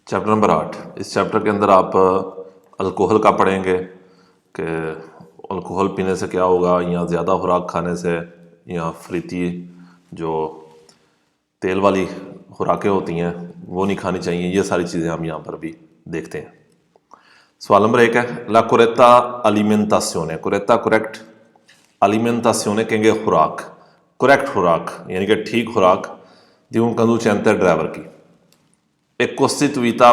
Chapter number 8। इस chapter के अंदर आप अल्कोहल का पढ़ेंगे कि अल्कोहल पीने से क्या होगा, या ज़्यादा खुराक खाने से, या फ्रीती जो तेल वाली खुराकें होती हैं वो नहीं खानी चाहिए। ये सारी चीज़ें हम यहाँ पर भी देखते हैं। सवाल नंबर 1 है ला कोरेता अलिमेंटासियोने। कोरेता करेक्ट, अलिमेंटासियोने कहेंगे खुराक, करेक्ट खुराक यानी कि ठीक खुराक दी उन कंदुचेंते ड्राइवर की एक कोस्टिट्यूटा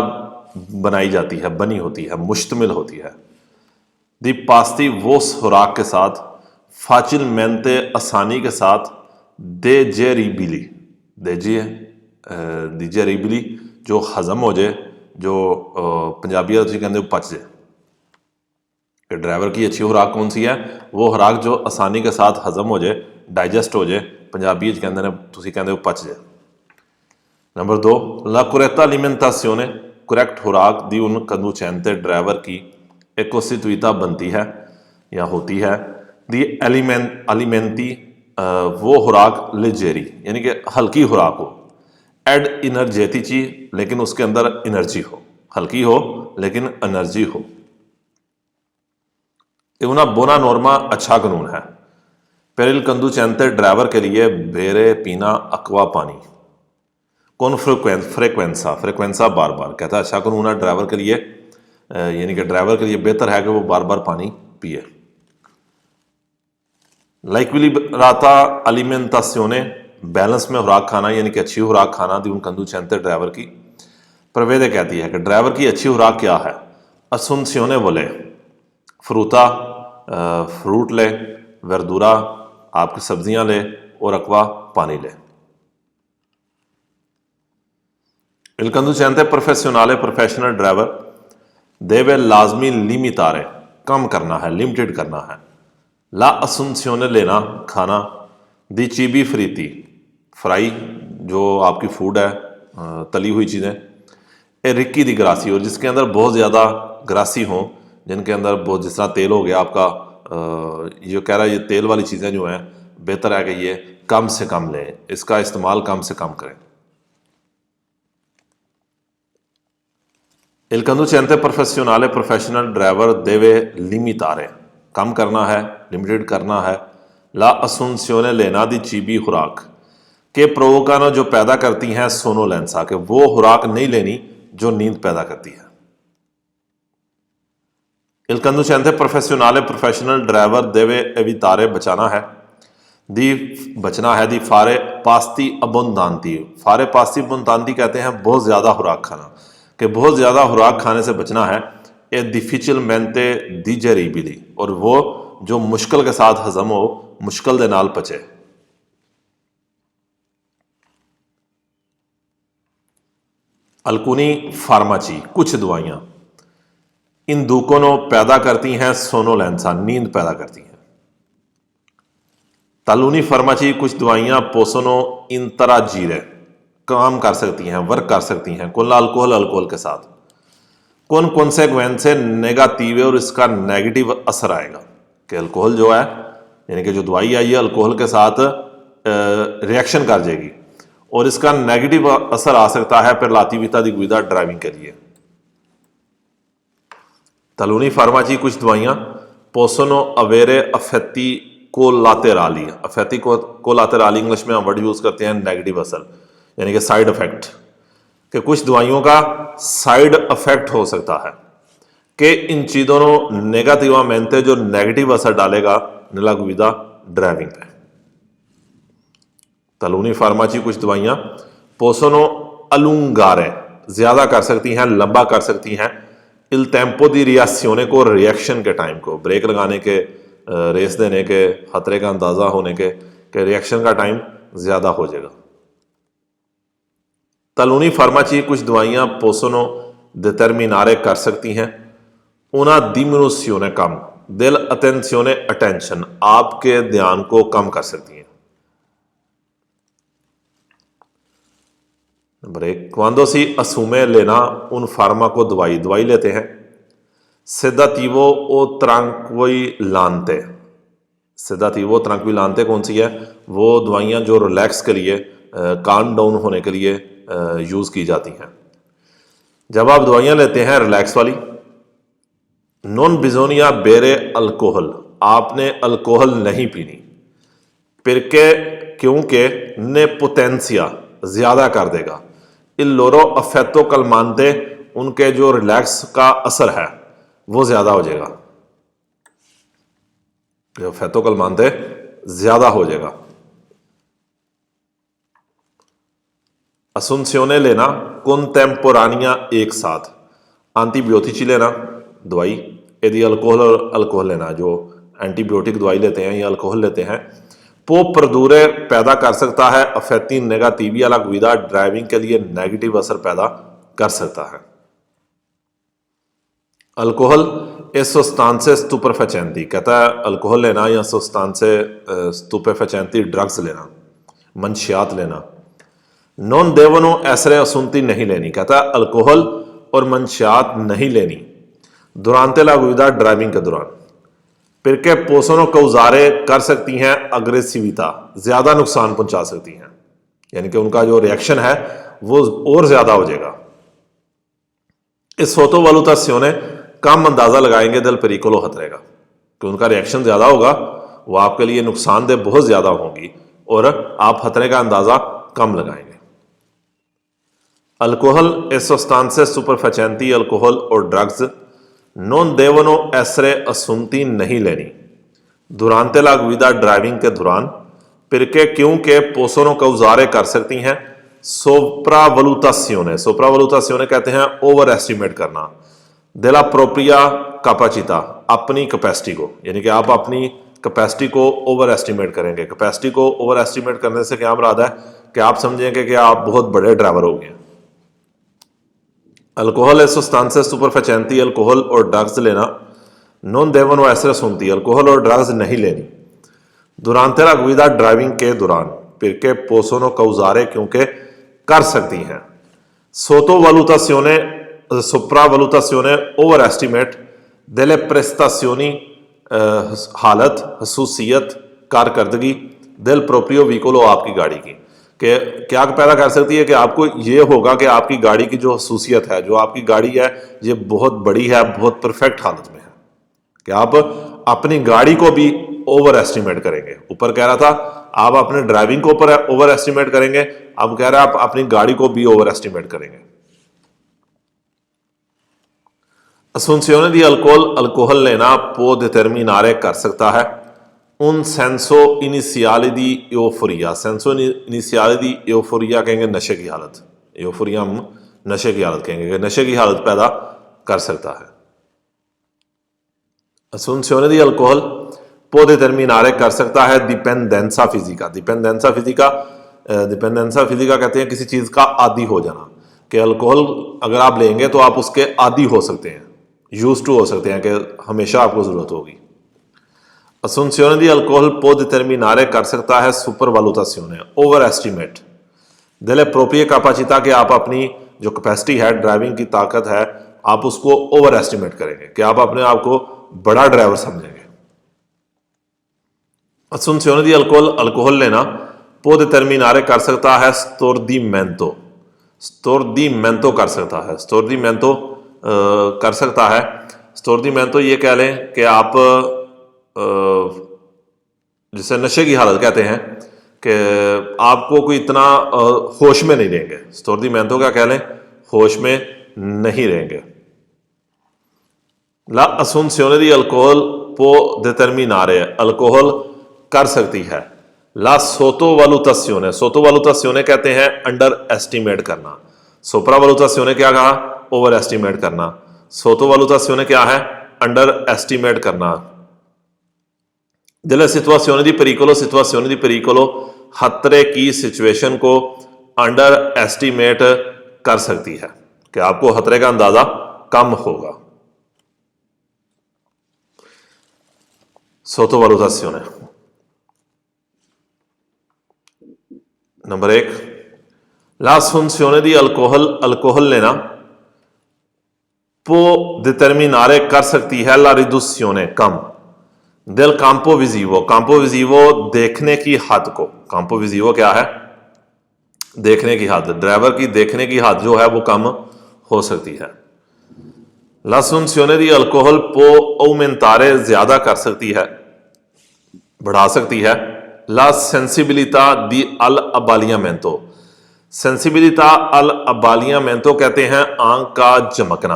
बनाई जाती है, बनी होती है, मुश्तमिल होती है। दी पास्ती वो खुराक के साथ फाचिल मेंते आसानी के साथ देजेरिबिली देजेरिबिली जो हजम हो जाए, जो पंजाबी कहते पच जाए। कि ड्राइवर की अच्छी खुराक कौन सी है? वो खुराक जो आसानी के साथ हजम हो जाए, डाइजेस्ट हो जाए, पंजाबी कहते हैं तुसी कहते हो पच जाए। नंबर 2 ला कुरेता अलिमेंटासियोने करेक्ट खुराक दी उन कंदुचेंते ड्राइवर की एक कोस्टिट्यूटा बनती है या होती है। दी अलिमेंटी वो खुराक लेजेरी यानी कि हल्की खुराक हो, एड इनर्जेटिची लेकिन उसके अंदर एनर्जी हो, हल्की हो लेकिन एनर्जी हो। una बोना नॉर्मा अच्छा कानून है। पेरिल कंदुचेंते ड्राइवर के लिए बेरे पीना अक्वा पानी कौन फ्रेक्वेंसा बार बार कहता है अच्छा कानून है ड्राइवर के लिए, यानी कि ड्राइवर के लिए बेहतर है कि वो बार बार पानी पिए। लाइक्विलिब्राता अलिमेंटासियोने बैलेंस में खुराक खाना यानी कि अच्छी खुराक खाना दी उन कंदुचेंते ड्राइवर की। प्रवेदे कहती है कि ड्राइवर की अच्छी खुराक क्या है? असुंसियोने बोले फ्रूटा फ्रूट ले, वर्दूरा आपकी सब्जियां ले, और अक्वा पानी ले। Il conducente professionale professional driver देवे लाजमी लिमितारे कम करना है, लिमिटेड करना है। ला असुंसियोने लेना खाना, दी चीबी फ्रीती फ्राई जो आपकी फूड है, तली हुई चीज़ें, ए रिक्की दी ग्रासी और जिसके अंदर बहुत ज़्यादा ग्रासी हों, जिनके अंदर बहुत जिस तरह तेल हो गया आपका, ये कह रहा है ये तेल वाली चीज़ें जो हैं बेहतर है कि ये कम से कम लें, इसका इस्तेमाल कम से कम करें। Il conducente professionale professional driver देवे लिमितारे कम करना है, लिमिटेड करना है। ला असुंसियोने लेना दी चीबी खुराक के प्रोवोकानो जो पैदा करती हैं सोनोलेंसा के वो खुराक नहीं लेनी जो नींद पैदा करती है। Il conducente professionale professional driver देवे एवितारे बचाना है, दी बचना है दी फारे पास्ती अबुंदांती। फारे पास्ती अबुंदांती कहते हैं बहुत ज़्यादा खुराक खाना, कि बहुत ज़्यादा खुराक खाने से बचना है। ए डिफिचिल मेंते डिजेरिबिली और वो जो मुश्किल के साथ हजम हो, मुश्किल दे नाल पचे। अल्कुनी फार्माची कुछ दवाइयाँ इन दुकोनो पैदा करती हैं सोनोलेंसा नींद पैदा करती हैं। तालूनी फार्माची कुछ दवाइयाँ पोसोनो इन तरह जीरे काम कर सकती हैं, वर्क कर सकती हैं कुल अल्कोहल के साथ। कौन कॉन्सेक्वेंसे नेगेटिव है और इसका नेगेटिव असर आएगा कि अल्कोहल जो है यानी कि जो दवाई आई है अल्कोहल के साथ रिएक्शन कर जाएगी और इसका नेगेटिव असर आ सकता है पर लातीविता दी गुइदा ड्राइविंग के लिए। तलूनी फार्माची कुछ दवाइयाँ पोसोनो अवेरे अफेती कोलातेराली, अफेती कोलातेराली इंग्लिश में हम वर्ड यूज करते हैं नेगेटिव असर यानी कि साइड इफेक्ट, कि कुछ दवाइयों का साइड इफेक्ट हो सकता है कि इन चीज़ों नेगेटिवमेंटे जो नेगेटिव असर डालेगा निला गुविदा ड्राइविंग पे। तलूनी फार्माची कुछ दवाइयाँ पोसोनो अलुंगारे ज़्यादा कर सकती हैं, लंबा कर सकती हैं। इल टेम्पो दी रिएक्शियोने को रिएक्शन के टाइम को ब्रेक लगाने के, रेस देने के, खतरे का अंदाज़ा होने के रिएक्शन का टाइम ज़्यादा हो जाएगा। तलूनी फार्माची कुछ दवाइयाँ पोसोनो डिटर्मिनारे कर सकती हैं। उना डिमिनुसियोने कम दिल अटेंसियोने अटेंशन आपके ध्यान को कम कर सकती हैं। नंबर 1 क्वांदो सी असूमे लेना उन फार्मा को दवाई लेते हैं। सेदातिवो ओ ट्रांक्विलांते, सेदातिवो ट्रांक्विलांते कौन सी है? वो दवाइयाँ जो रिलैक्स के लिए, काम डाउन होने के लिए यूज़ की जाती हैं। जब आप दवाइयां लेते हैं रिलैक्स वाली, नॉन बिजोनिया बेरे अल्कोहल, आपने अल्कोहल नहीं पीनी, पिरके क्योंकि ने पोटेंसिया ज्यादा कर देगा, इन लोरो अफेतो कलमानते, उनके जो रिलैक्स का असर है वो ज्यादा हो जाएगा, जो अफेतो कलमानते ज्यादा हो जाएगा। असुंसियोने लेना कंटेम्पोरानिया एक साथ, एंटीबायोटिक लेना दवाई, यदि अल्कोहल लेना, जो एंटीबायोटिक दवाई लेते हैं या अल्कोहल लेते हैं, पो प्रदूरे पैदा कर सकता है, अफेक्टी नेगेटिविया ला गुइदा, ड्राइविंग के लिए नेगेटिव असर पैदा कर सकता है। अल्कोहल ए सोस्टांसे स्टुपेफेचेंटी, कहता है अल्कोहल लेना या सोस्टांसे स्टुपेफेचेंटी ड्रग्स लेना, मंशियात लेना, नॉन देवनो एसरे असुंती नहीं लेनी, कहता है अल्कोहल और मंशियात नहीं लेनी दुरानते लागुविदा, ड्राइविंग के दौरान, फिर के पोषणों कौजारे कर सकती हैं अग्रेसिविता, ज्यादा नुकसान पहुंचा सकती हैं, यानी कि उनका जो रिएक्शन है वो और ज्यादा हो जाएगा। इस सोतो वलुतासियोने कम अंदाजा लगाएंगे दिल परिकोलो खतरेगा, कि उनका रिएक्शन ज्यादा होगा, वो आपके लिए नुकसानदेह बहुत ज्यादा होंगी और आप खतरे का अंदाजा कम लगाएंगे। अल्कोहल ए सोस्टांसे स्टुपेफेचेंटी, अल्कोहल और ड्रग्स नॉन देवनो एसरे असुंती नहीं लेनी दुरानते ला गुइदा, ड्राइविंग के दौरान, पिरके क्योंकि पोषणों का उजारे कर सकती हैं सोप्रावलुतासियोने, सोप्रावलुतासियोने कहते हैं ओवर एस्टिमेट करना, देला प्रोप्रिया कैपेसिटा, अपनी कैपेसिटी को, यानी कि आप अपनी कैपेसिटी को ओवर एस्टिमेट करेंगे। कैपेसिटी को ओवर एस्टिमेट करने से क्या मुराद है कि आप समझेंगे कि आप बहुत बड़े ड्राइवर हो गए। अल्कोहल ए सुस्तांसे स्टुपेफेचेंटी, अल्कोहल और ड्रग्स लेना नॉन देवनो एसरे सुनती, अल्कोहल और ड्रग्स नहीं लेनी दुरानते ला गुइदा, ड्राइविंग के दौरान, फिर के पोषणों कौजारे क्योंकि कर सकती हैं सोतो वलुतासियोने, सोप्रावलुतासियोने ओवर एस्टिमेट देले प्रेस्तासियोनी, हालत, हसूसियत, कारकर्दगी, दिल प्रोप्रियो व्हीकलो, आपकी गाड़ी की, कि क्या पैदा कर सकती है कि आपको ये होगा कि आपकी गाड़ी की जो खसूसियत है, जो आपकी गाड़ी है ये बहुत बड़ी है, बहुत परफेक्ट हालत में है, कि आप अपनी गाड़ी को भी ओवर एस्टिमेट करेंगे। ऊपर कह रहा था आप अपने ड्राइविंग को ऊपर ओवर एस्टिमेट करेंगे, अब कह रहा है आप अपनी गाड़ी को भी ओवर एस्टिमेट करेंगे। असुंसियोने दी अल्कोहल, अल्कोहल लेना पो डिटर्मिनारे कर सकता है उन सेंसो इनिशियाली दी यूफोरिया, सेंसो इनिशियाली दी यूफोरिया कहेंगे नशे की हालत, यूफोरिया हम नशे की हालत कहेंगे, कि नशे की हालत पैदा कर सकता है। असुंसियोने दी अल्कोहल पो डिटर्मिनारे कर सकता है डिपेंडेंसा फिजिका, डिपेंडेंसा फिजिका, डिपेंडेंसा फिजिका कहते हैं किसी चीज का आदी हो जाना, कि अल्कोहल अगर आप लेंगे तो आप उसके आदी हो सकते हैं, यूज टू हो सकते हैं, कि हमेशा आपको जरूरत होगी। असुंसियोने दी अल्कोहल पो डिटर्मिनारे कर सकता है सुपर वलुतासियोने, ओवर एस्टिमेट देले प्रोप्रिया कैपेसिटा, कि आप अपनी जो कैपेसिटी है, ड्राइविंग की ताकत है, आप उसको ओवर एस्टिमेट करेंगे, कि आप अपने आप को बड़ा ड्राइवर समझेंगे। असुंसियोने दी अल्कोहल, अल्कोहल लेना पो डिटर्मिनारे कर सकता है स्टोर्डिमेंतो, स्टोर्डिमेंतो कर सकता है, स्टोर्डिमेंतो कर सकता है, स्टोर्डिमेंतो ये कह लें कि आप जिसे नशे की हालत कहते हैं, कि आपको कोई इतना होश में नहीं रहेंगे, स्टोर्डिमेंतो क्या कह लें, होश में नहीं रहेंगे। ला असुंसियोने दी अल्कोहल पो डिटर्मिनारे, अल्कोहल कर सकती है ला सोतो वलुतासियोने, सोतो वलुतासियोने कहते हैं अंडर एस्टिमेट करना, सोप्रा वलुतासियोने क्या कहा, ओवर एस्टिमेट करना, सोतो वलुतासियोने क्या है, अंडर एस्टिमेट करना। delle situazioni di pericolo, situazioni di pericolo, खतरे की सिचुएशन को अंडर एस्टिमेट कर सकती है, कि आपको खतरे का अंदाजा कम होगा। सोटोवैल्यूएशन नंबर 1, ला funzione di अल्कोहल, अल्कोहल लेना पो डिटर्मिनारे कर सकती है ला रिड्यूसियोने, कम del campo visivo, campo visivo देखने की हद को, campo visivo क्या है, देखने की हद, ड्राइवर की देखने की हद जो है वो कम हो सकती है। La assunzione di alcol può aumentare ज्यादा कर सकती है, बढ़ा सकती है। La sensibilità di all'abbagliamento, सेंसिबिलिटा अल अबालियामेंटो कहते हैं आंख का चमकना,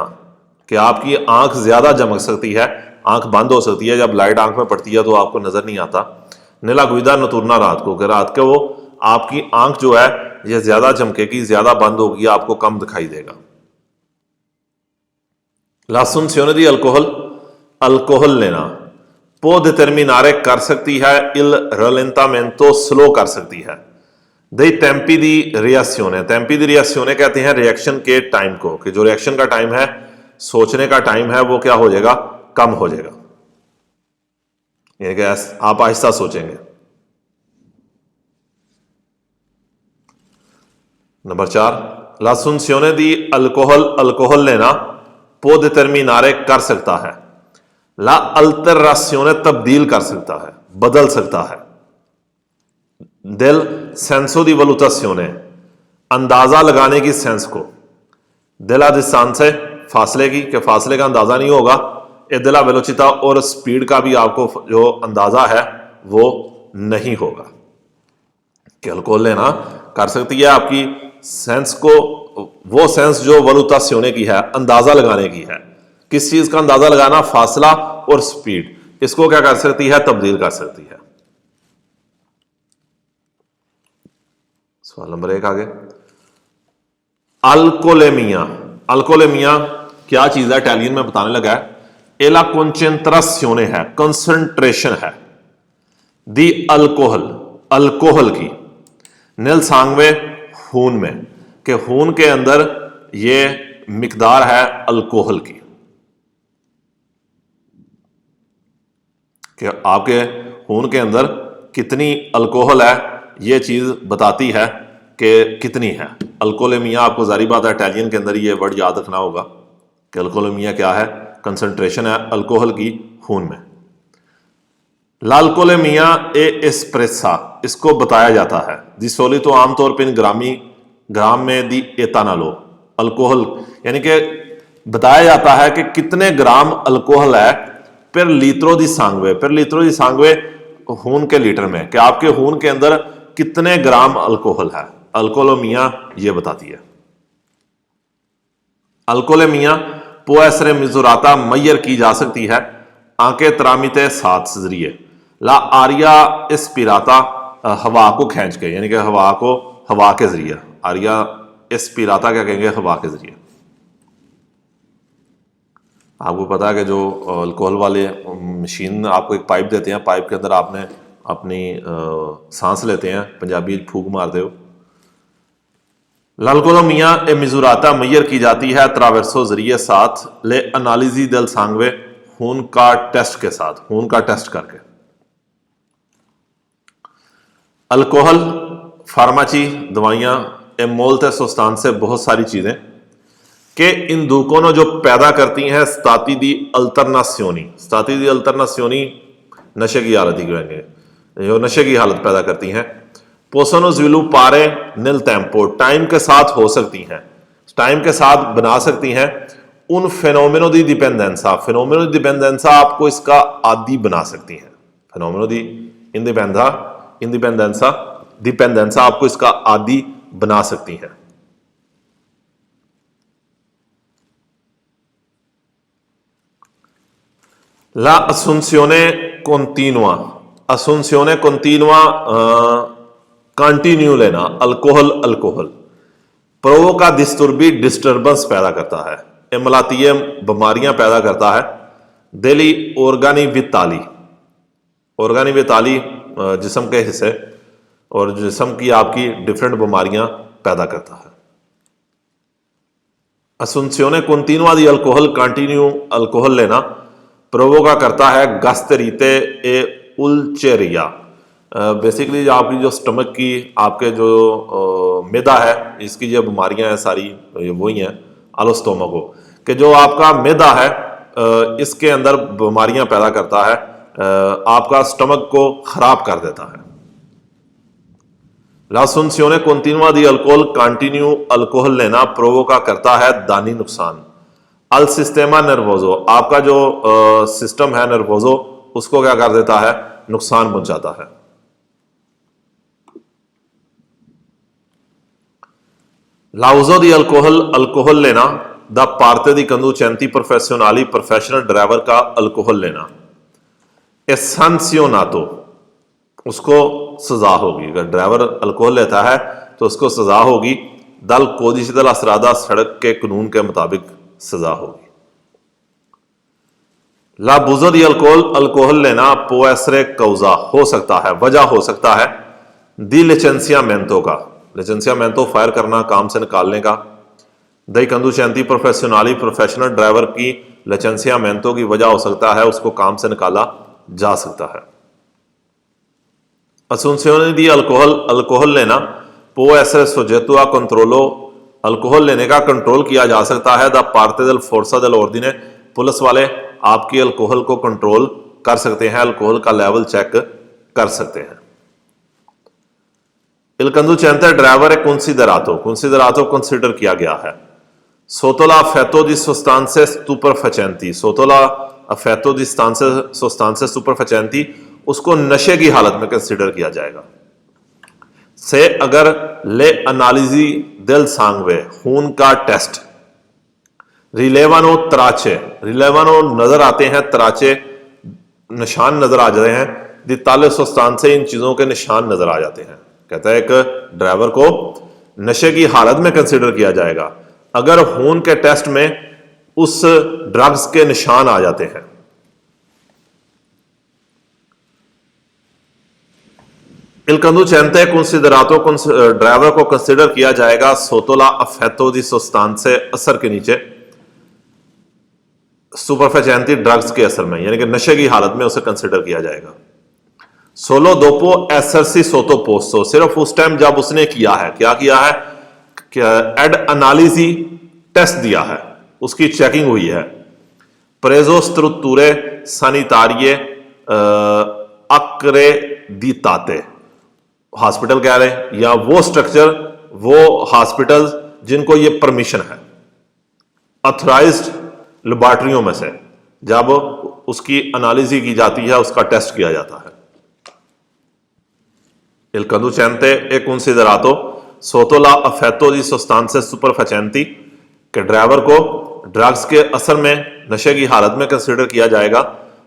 कि आपकी आंख ज्यादा चमक सकती है, आंख बंद हो सकती है, जब लाइट आंख में पड़ती है तो आपको नजर नहीं आता। नीला गुइदा नतुरना रात को, कि रात को वो आपकी आंख जो है ये ज्यादा चमकेगी, ज्यादा बंद होगी, आपको कम दिखाई देगा। l'assunzione di alcohol, अल्कोहल लेना, पो डिटर्मिनारे कर सकती है, इल रलेंटामेंटो स्लो कर सकती है। दई टेम्पी दी रिएक्शने, टेम्पी दी रिएक्शने कहते हैं रिएक्शन के टाइम को, कि जो रिएक्शन का टाइम है, सोचने का टाइम है, वो क्या हो जाएगा, कम हो जाएगा, यानी कि आप आहिस्ता सोचेंगे। Number 4, l'assunzione di alcohol, alcohol लेना può determinare कर सकता है, ला अल्टरासियोने तब्दील कर सकता है, बदल सकता है, del senso di valutazione अंदाजा लगाने की सेंस को, della distanza फासले की, कि फासले का अंदाजा नहीं होगा, ए della velocità और स्पीड का भी आपको जो अंदाजा है वो नहीं होगा। कि अल्कोहल लेना कर सकती है आपकी सेंस को, वो सेंस जो वलुतासियोने की है, अंदाजा लगाने की है। किस चीज का अंदाजा लगाना, फासला और स्पीड, इसको क्या कर सकती है, तब्दील कर सकती है। सवाल नंबर 1 आगे, अल्कोलेमिया, अल्कोलेमिया क्या चीज है, इटालियन में बताने लगा है। एला कॉन्सेंट्रासियोने है, कंसंट्रेशन है, दी अल्कोहल, अल्कोहल की, नेल सांगवे खून में, कि खून के अंदर ये मिकदार है अल्कोहल की, कि आपके खून के अंदर कितनी अल्कोहल है, ये चीज बताती है कि कितनी है। अल्कोलेमिया आपको जारी बात है इटालियन के अंदर ये वर्ड याद रखना होगा कि अल्कोलेमिया क्या है, कंसंट्रेशन है अल्कोहल की खून में। लाल्कोलेमिया ए एस्प्रेसा, इसको बताया जाता है, जिसोली तो आमतौर पर ग्राम में दी एतानालो, अल्कोहल यानी कि बताया जाता है कि कितने ग्राम अल्कोहल है पर लीत्रो दी सांगवे, पर लीत्रो दी सांगवे खून के लीटर में, कि आपके खून के अंदर कितने ग्राम अल्कोहल है, अल्कोलेमिया ये बताती है। अल्कोलेमिया पोएसरे मिजुराता मैयर की जा सकती है आंके तरामिते सात से जरिए, ला आरिया एस्पिराता हवा को खींच के, यानी कि हवा के जरिए, आरिया एस्पिराता क्या कहेंगे, हवा के जरिए। आपको पता है कि जो अल्कोहल वाले मशीन आपको एक पाइप देते हैं, पाइप के अंदर आपने अपनी सांस लेते हैं, पंजाबी फूक मारते हो। लाल्कोलेमिया ए मिजुराता मैयर की जाती है ट्रावर्सो जरिए साथ ले एनालिजी दल सांगवे, खून का टेस्ट के साथ, खून का टेस्ट करके। अल्कोहल फार्माची दवाइयां ए मोलते सुस्तान से बहुत सारी चीजें कि इन दुकों जो पैदा करती हैं स्ताती दी अल्टरनासियोनी, स्ताती दी अल्टरनासियोनी नशे की हालत ही कहेंगे, जो नशे की हालत पैदा करती हैं। पोसोनोस विलू पारे निल टेम्पो, टाइम के साथ हो सकती हैं, टाइम के साथ बना सकती हैं उन फेनोमेनो दी डिपेंडेंसा, फेनोमेनो दी डिपेंडेंसा आपको इसका आदि बना सकती हैं, फेनोमेनो दी इंडिपेंडेंसा डिपेंडेंसा आपको इसका आदि बना सकती हैं। ला असूंसियोने कॉन्टिनुआ, असूंसियोने कॉन्टिनुआ कंटिन्यू लेना, अल्कोहल प्रोवोका डिस्टर्बी डिस्टर्बेंस पैदा करता है, एमलातीय बीमारियां पैदा करता है, डेली ऑर्गानी विताली जिस्म के हिस्से और जिस्म की आपकी डिफरेंट बीमारियां पैदा करता है। असूंसियोने कॉन्टिनुआ दी अल्कोहल, कंटिन्यू अल्कोहल लेना प्रोवोका करता है गस्तेरीते ए उल्चेरिया, बेसिकली जो आपकी जो स्टमक की आपके जो मैदा है, इसकी जो बीमारियां हैं सारी ये वही हैं अलोस्टोमको, कि जो आपका मैदा है इसके अंदर बीमारियां पैदा करता है, आपका स्टमक को खराब कर देता है। La assunzione continua di alcol continue alcohol लेना प्रोवोका करता है दानी नुकसान। अल सिस्टेमा नर्वोजो, आपका जो सिस्टम है नर्वोजो, उसको क्या कर देता है, नुकसान पहुंचाता है। लाउजो दी अल्कोहल, अल्कोहल लेना, द पार्टे दी कंदुचेंती प्रोफेशनली, प्रोफेशनल ड्राइवर का अल्कोहल लेना। ए सांसियोनातो, उसको सजा होगी, अगर ड्राइवर अल्कोहल लेता है तो उसको सजा होगी। दल कोदिश दल असरादा, सड़क के कानून के मुताबिक सजा होगी। ला बुजद अल्कोहल, अल्कोहल लेना पोएसरे कौजा, हो सकता है, वजह हो सकता है। दी लिचेंसियामेंतो का, लिचेंसियामेंतो फायर करना, काम से निकालने का। दई कंदुचेंती प्रोफेशनली, प्रोफेशनल ड्राइवर की लिचेंसियामेंतो की वजह हो सकता है, उसको काम से निकाला जा सकता है। असुंसियोने दी अल्कोहल, अल्कोहल लेना पो एसरे सोजेतुआ कंट्रोलो, अल्कोहल लेने का कंट्रोल किया जा सकता है। द पार्टे दल फोर्सा दल ऑर्डिने, पुलिस वाले आपकी अल्कोहल को कंट्रोल कर सकते हैं, अल्कोहल का लेवल चेक कर सकते हैं। इल कंदुचेंते ड्राइवर है कंसिडरातो, कंसिडरातो कंसिडर किया गया है। सोतोला अफेतो दी सोस्तांसे स्टुपेफाचिएंटी, सोतोला अफेतो दी सोस्तांसे स्टुपेफाचिएंटी, उसको नशे की हालत में कंसिडर किया जाएगा। से अगर ले एनालिजी दिल सांगवे, खून का टेस्ट, रिलेवानो त्राचे, रिलेवानो नजर आते हैं, त्राचे निशान नजर आ जाते हैं। दिताले सुस्तान से इन चीजों के निशान नजर आ जाते हैं। कहता है एक ड्राइवर को नशे की हालत में कंसिडर किया जाएगा अगर खून के टेस्ट में उस ड्रग्स के निशान आ जाते हैं। Il conducente considerato, ड्राइवर को कंसिडर किया जाएगा सोतोला अफेतो दी सोस्तांसे, असर के नीचे, सुपरफेचेंटी ड्रग्स के असर में, यानी कि नशे की हालत में उसे कंसिडर किया जाएगा। सोलो दोपो एसरसी सोतो पोस्टो, सिर्फ उस टाइम जब उसने किया है, क्या किया है, एड एनालिसी टेस्ट दिया है, उसकी चेकिंग हुई है। प्रेजो स्ट्रुक्टूरे सैनिटारिये अक्रेडिताते, हॉस्पिटल कह रहे हैं, या वो स्ट्रक्चर, वो हॉस्पिटल जिनको ये परमिशन है, ऑथराइज्ड लेबोरेटरियों में से जब उसकी एनालिसिस की जाती है, उसका टेस्ट किया जाता है। Il conducente è considerato sotto la affetto di sostanze stupefacenti, के ड्राइवर को ड्रग्स के असर में, नशे की हालत में कंसिडर किया जाएगा।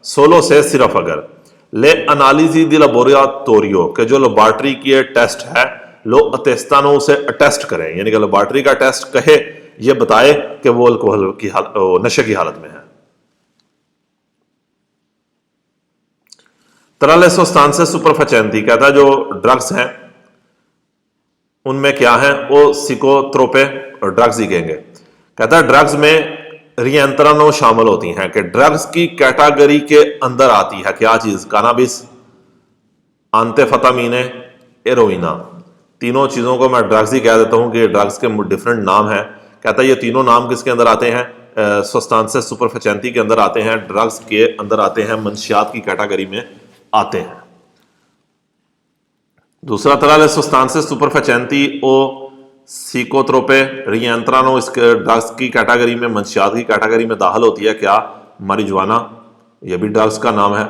सोलो से, सिर्फ अगर ले एनालिसी दी लेबोरेटोरियो, के जो लेबोरेटरी की टेस्ट है, लो अटेस्तानो, उसे अटेस्ट करें, यानी कि लेबोरेटरी का टेस्ट कहे, ये बताए कि वो अल्कोहल की नशे की हालत में है। तरले सोस्तांसे सुपरफेचेंटी, कहता है जो ड्रग्स हैं उनमें क्या है, वो सिकोट्रोपे ड्रग्स ही कहेंगे। कहता है ड्रग्स में रियंत्रणों शामिल होती हैं, कि ड्रग्स की कैटेगरी के अंदर आती है क्या चीज, कानाबिस, एम्फेटामीने, हेरोइना, तीनों चीजों को मैं ड्रग्स ही कह देता हूं कि ड्रग्स के डिफरेंट नाम हैं। कहता है ये तीनों नाम किसके अंदर आते हैं, सब्सटेंसेस सुपरफेचेंटी के अंदर आते हैं, ड्रग्स के अंदर आते हैं, मंशियात की कैटेगरी में आते हैं। दूसरा तरह है सब्सटेंसेस सुपरफेचेंटी ओ सिकोट्रोपे रियंत्रानो, इस ड्रग्स की कैटेगरी में, मंशियात की कैटेगरी में दाखिल होती है क्या, मारिजुआना, यह भी ड्रग्स का नाम है।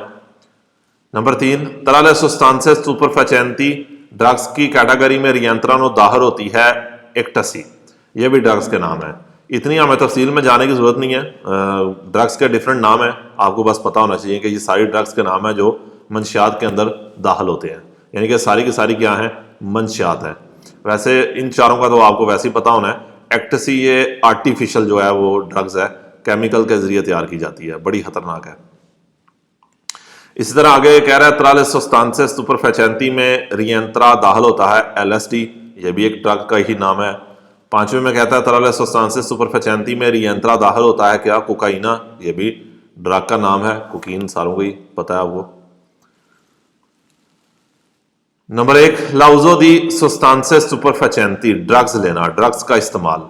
नंबर 3 तरह सब्सटेंसेस सुपरफेचेंटी ड्रग्स की कैटेगरी में रियंत्रानो दाखिल होती है एक्टसी, यह भी ड्रग्स के नाम है। इतनी हमें तफसील में जाने की जरूरत नहीं है, ड्रग्स के डिफरेंट नाम है, आपको बस पता होना चाहिए कि ये सारी ड्रग्स के नाम है जो मंशियात के अंदर दाखिल होते हैं, यानी कि सारी की सारी क्या है, मंशियात है। वैसे इन चारों का तो आपको वैसे ही पता होना है। एक्टसी ये आर्टिफिशियल जो है वो ड्रग्स है, केमिकल के जरिए तैयार की जाती है, बड़ी खतरनाक है। इसी तरह आगे कह रहा है त्राले सब्सटेंसेस सुपरफेचेंटी में रियंत्रा दाखिल होता है एलएसडी, ये भी एक ड्रग का ही नाम है। 5वें में कहता है त्राले सब्सटेंसेस सुपरफेचेंटी में रियंत्रा दाखिल होता है क्या, कोकाइना, ये भी ड्रग का नाम है, कोकीन सारों को ही पता है आपको। नंबर 1 लाउजो दी सब्सटेंसेस सुपरफेचेंटी, ड्रग्स लेना, ड्रग्स का इस्तेमाल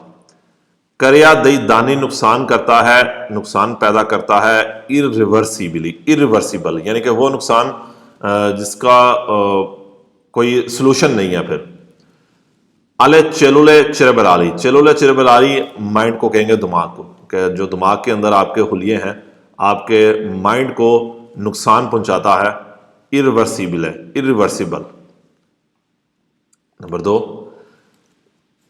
करिया दई दानी नुकसान करता है, नुकसान पैदा करता है इरिवर्सिबली, इरिवर्सिबल यानी कि वो नुकसान जिसका कोई सोल्यूशन नहीं है, फिर अले चेलुले चिरबलारी माइंड को कहेंगे, दिमाग को, कि जो दिमाग के अंदर आपके हुलिये हैं, आपके माइंड को नुकसान पहुंचाता है, इरिवर्सिबल। नंबर 2,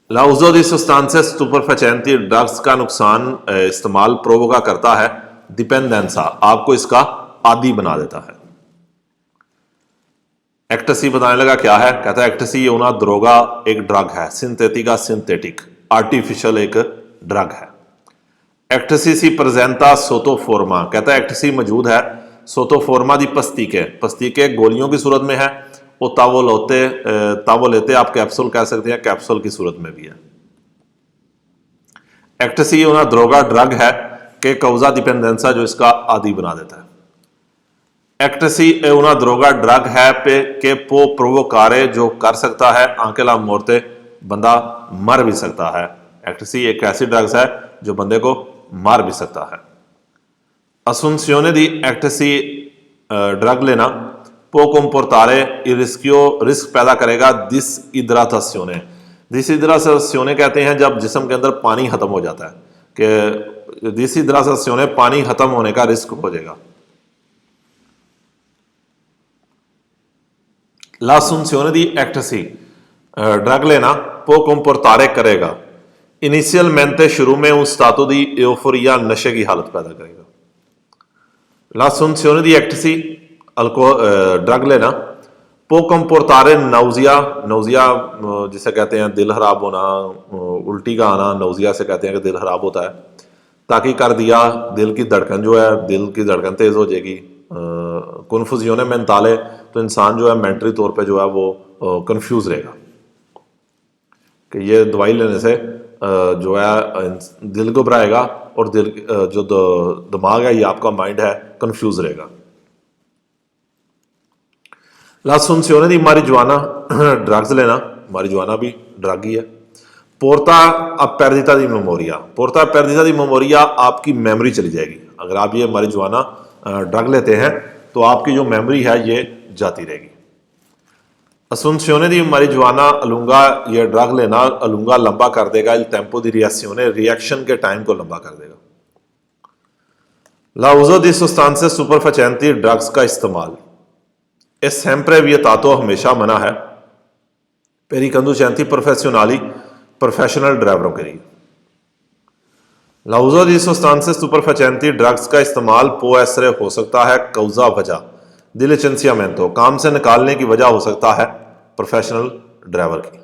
ला उज़ो दी सुस्तांसेस स्टुपेफाcienti, ड्रग्स का नुकसान इस्तेमाल प्रोवोका करता है डिपेंडेंसा, आपको इसका आदी बना देता है। एक्टसी बताने लगा क्या है, कहता है एक्टसी una droga एक ड्रग है, सिंथेटिका सिंथेटिक, आर्टिफिशियल एक ड्रग है। एक्टसी सी प्रेजेंटा सोटोफोर्मा, कहता है एक्टसी मौजूद है सोटोफोर्मा दी पस्तिके गोलियों की सूरत में है, वो तावोलेते आप कैप्सूल कह सकते हैं, कैप्सूल की सूरत में भी है। एक्टसी una droga ड्रग है कि कौजा डिपेंडेंसा, जो इसका आदी बना देता है। एक्टसी una droga ड्रग है पे के पो प्रोवोकारे, जो कर सकता है आंकेला मोरते, बंदा मर भी सकता है। एक्टसी एक ऐसी ड्रग्स है जो बंदे को मार भी सकता है। असुंसियोने दी एक्टसी ड्रग लेना पो कंपोर्टारे रिस्क पैदा करेगा डिसहिड्राटासियोने। डिसहिड्राटासियोने कहते हैं जब जिस्म के अंदर पानी खत्म हो जाता है, कि डिसहिड्राटासियोने पानी खत्म होने का रिस्क हो जाएगा। ला assunzione di ecstasy ड्रग लेना पो कंपोर्टारे करेगा इनिशियलमेंटे, शुरू में उन स्टातो दी एओफोरिया, नशे की हालत पैदा करेगा। ला assunzione di ecstasy ड्रग लेना पो कंपोर्टारे नौजिया जिसे कहते हैं दिल खराब होना, उल्टी का आना, नौजिया से कहते हैं कि दिल खराब होता है। ताकि कर दिया, दिल की धड़कन जो है, दिल की धड़कन तेज हो जाएगी। कन्फ्यूजियोने मेंटाले, तो इंसान जो है मेंटली तौर पे जो है वो कंफ्यूज रहेगा, कि ये दवाई लेने से जो है दिल घबराएगा और दिल जो दिमाग है, ये आपका माइंड है, कंफ्यूज रहेगा। ला assunzione di marijuana ड्रग्स लेना, marijuana भी ड्रग ही है। पोर्टा अपेर्दिता दी मेमोरिया, आपकी मेमोरी चली जाएगी। अगर आप ये marijuana ड्रग लेते हैं तो आपकी जो मेमोरी है ये जाती रहेगी। assunzione di marijuana अलूंगा, ये ड्रग लेना अलूंगा लंबा कर देगा, il tempo di reazione, reaction के टाइम को लंबा कर देगा। ला uso di sostanze stupefacenti, drugs का इस्तेमाल è sempre vietato, हमेशा मना है, per i conducenti professionali, professional ड्राइवरों के लिए। ला uso di sostanze stupefacenti, drugs का इस्तेमाल può essere हो सकता है, कौजा वजह, di licenziamento, काम से निकालने की वजह हो सकता है प्रोफेशनल ड्राइवर की।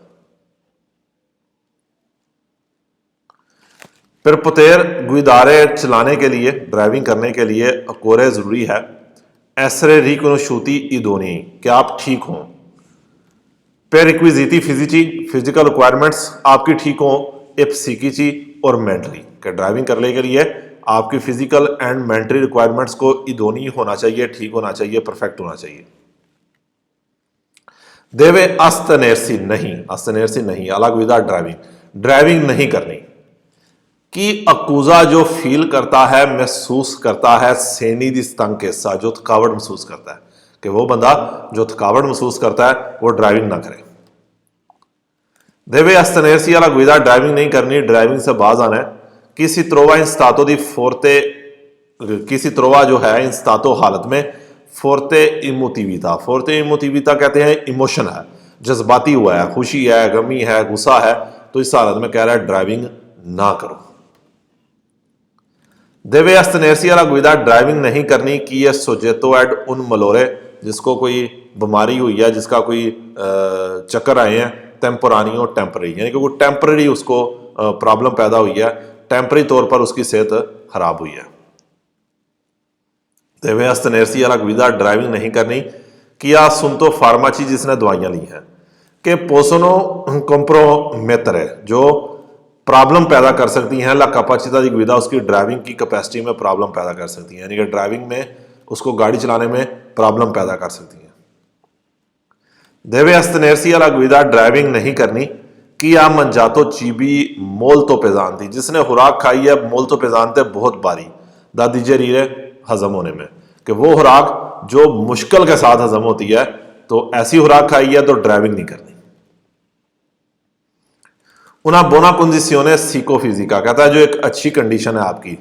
फिर पोतेर गुइदारे चलाने के लिए, ड्राइविंग करने के लिए अकोरे जरूरी है, एसरे रिकोनोशूती इदोनी, कि आप ठीक हों। पे रिक्विजिटी फिजिची, फिजिकल रिक्वायरमेंट्स आपकी ठीक हो, एप्सिकीची और मेंटली, कि ड्राइविंग करने के लिए आपकी फिजिकल एंड मेंटली रिक्वायरमेंट्स को इदोनी होना चाहिए, ठीक होना चाहिए, परफेक्ट होना चाहिए। देवे अस्तनेरसी नहीं, अलग विदा ड्राइविंग नहीं करनी। कि अकूजा जो फील करता है, महसूस करता है, सेनी दी स्तंकेसा, जो थकावट महसूस करता है, कि वो बंदा जो थकावट महसूस करता है वो ड्राइविंग ना करे। देवे अस्तनेरसी अलग विदा ड्राइविंग नहीं करनी, ड्राइविंग से बाज आना है। किसी त्रोवा इंस्तातो दी फोर्ते, किसी त्रोवा जो है इंस्तातो हालत में, फोर्ते इमोटिविता कहते हैं इमोशन है, जज्बाती हुआ है, खुशी है, गमी है, गुस्सा है, तो इस हालत में कह रहा है ड्राइविंग ना करो। देवे अस्तनेरसी अलग विदा ड्राइविंग नहीं करनी। कि ये सोजेतो एड उन मलोरे, जिसको कोई बीमारी हुई है, जिसका कोई चक्कर आए हैं, टेम्पोरानियो टेम्पररी, यानी कि वो टेम्पररी उसको प्रॉब्लम पैदा हुई है, टेम्पररी तौर पर उसकी सेहत खराब हुई है। देवे अस्तनेरसी अलग विदा ड्राइविंग नहीं करनी। किया सुनतो फार्माची, जिसने दवाइयां ली हैं, कि पोसोनो कंप्रोमेटर है, जो प्रॉब्लम पैदा कर सकती हैं, ला कैपेसिटा दी गुइदा, उसकी ड्राइविंग की कैपेसिटी में प्रॉब्लम पैदा कर सकती हैं, यानी कि ड्राइविंग में उसको गाड़ी चलाने में प्रॉब्लम पैदा कर सकती हैं। देवे अस्तनेरसी अलग विदा ड्राइविंग नहीं करनी। कि आ मंजातो चीबी मोल तो पेजान थी, जिसने खुराक खाई है मोल तो पेजान थे बहुत बारी, दादी जरीरे हजम होने में, कि वो खुराक जो मुश्किल के साथ हजम होती है, तो ऐसी खुराक खाई है तो ड्राइविंग नहीं करनी। una buona condizione psicofisica, कहता है जो एक अच्छी कंडीशन है आपकी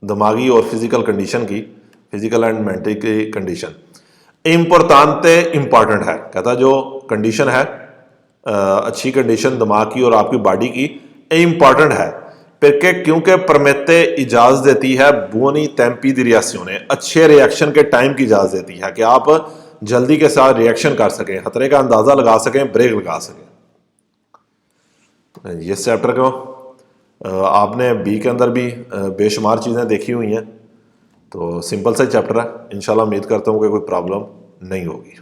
दिमागी और फिजिकल कंडीशन की, फिजिकल एंड मेंटल की कंडीशन, इम्पोर्टेंट इंपॉर्टेंट है, कहता है जो कंडीशन है अच्छी कंडीशन दिमाग की और आपकी बॉडी की इंपॉर्टेंट है, perché क्योंकि परमेते इजाज़त देती है बुनी tempi di reazione, अच्छे रिएक्शन के टाइम की इजाज़त देती है कि आप जल्दी के साथ रिएक्शन कर सकें, खतरे का अंदाज़ा लगा सकें, ब्रेक लगा सकें। ये चैप्टर को आपने बी के अंदर भी बेशुमार चीज़ें देखी हुई हैं, तो सिंपल सा चैप्टर है, इंशाल्लाह उम्मीद करता हूँ कि कोई प्रॉब्लम नहीं होगी।